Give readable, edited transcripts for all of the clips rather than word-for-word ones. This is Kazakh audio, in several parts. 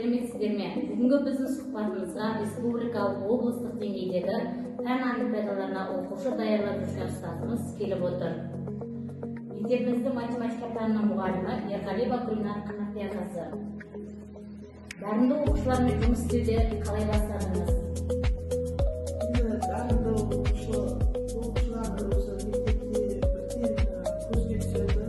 сәлеметсіздер ме? Бүгінгі біздің сұхбатымызға республикалық облыстық деңгейдегі пән олимпиадаларына оқушы даярлап жүрген ұстазымыз келіп отыр. Мектебіміздің математика пәнінің мұғалімі Ерғалиева Гүлнар Қанапияқызы. Дарынды оқушылармен жұмыс істеуде қалай бастадыңыз? Дарынды оқушылар осы мектепте бірден көзге түседі.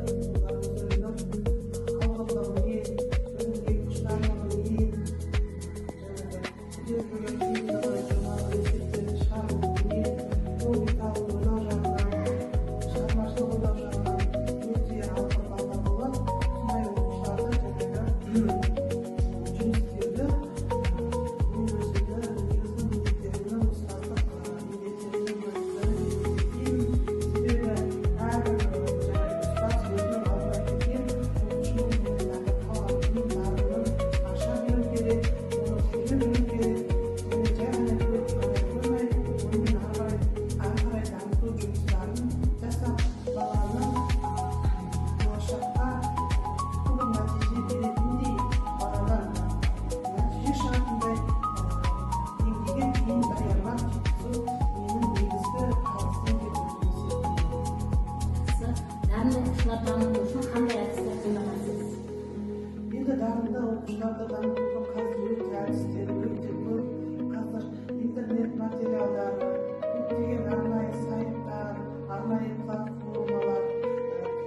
Дарынды оқушыларды дамытудың қазір өте әдістері өте көп. Қазір интернет материалдары, көптеген арнайы сайттар, арнайы платформалар,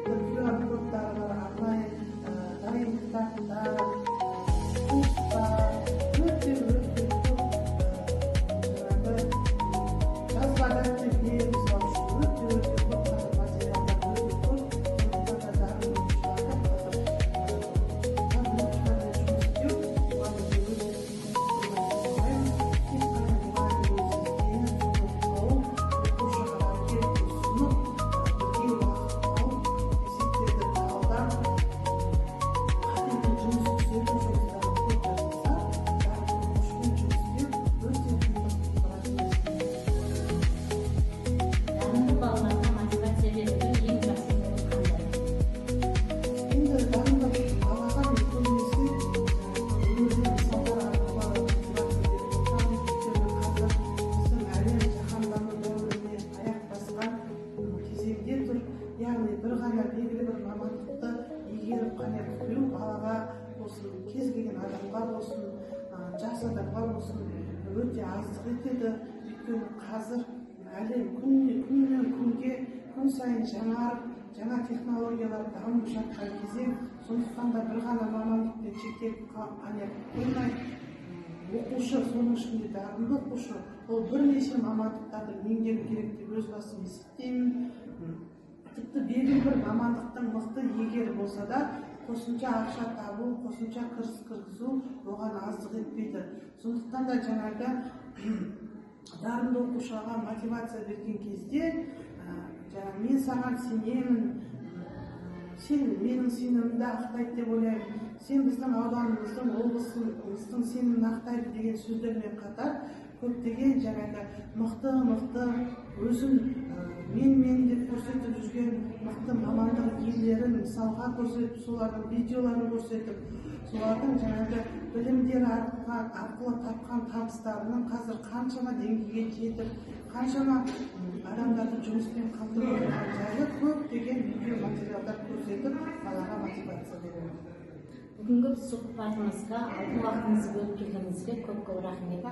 QR кодтары бар, арнайы дайын кітаптар, курстар, өте көп жазба дәптерлер, мысалы үшін өте көп қазір материалдар өте көп. Яғни бір ғана белгілі бір мамандықты игеріп қана білу балаға болсын, кез келген адамға болсын, жас адамға болсын өте аздық етеді. Өйткені қазір әлем күннен күнге күн сайын жаңа технологиялар дамып жатқан кезең. Сондықтан да бір ғана мамандықпен шектеліп қана қоймай, оқушы, соның ішінде дарынды оқушы, ол бірнеше мамандықтарды меңгеру керек деп өз басым есептеймін. Тіпті белгілі бір мамандықтың мықты егері болса да, қосымша ақша табу, қосымша кіріс кіргізу оған аздық етпейді. Сондықтан да жаңағы дарынды оқушыға мотивация берген кезде, мен саған сенемін, сен менің сенімімді ақтайды деп ойлаймын, сен біздің ауданымыздың, облысымыздың сенімін ақтайды деген сөздермен қатар, көптеген жаңағы мықты өзін мен деп көрсетіп жүрген мықты мамандық иелерін мысалға көрсетіп, солардың видеоларын көрсетіп, солардың жаңағы білімдері арқылы тапқан табыстарының қазір қаншама деңгейге жетіп, қаншама адамдарды жұмыспен қамтып отырған жайлы көптеген видео материалдар көрсетіп, балаға мотивация береді. Бүгінгі сұхбатымызға алтын уақытыңызды бөліп келгеніңізге көп рахмет.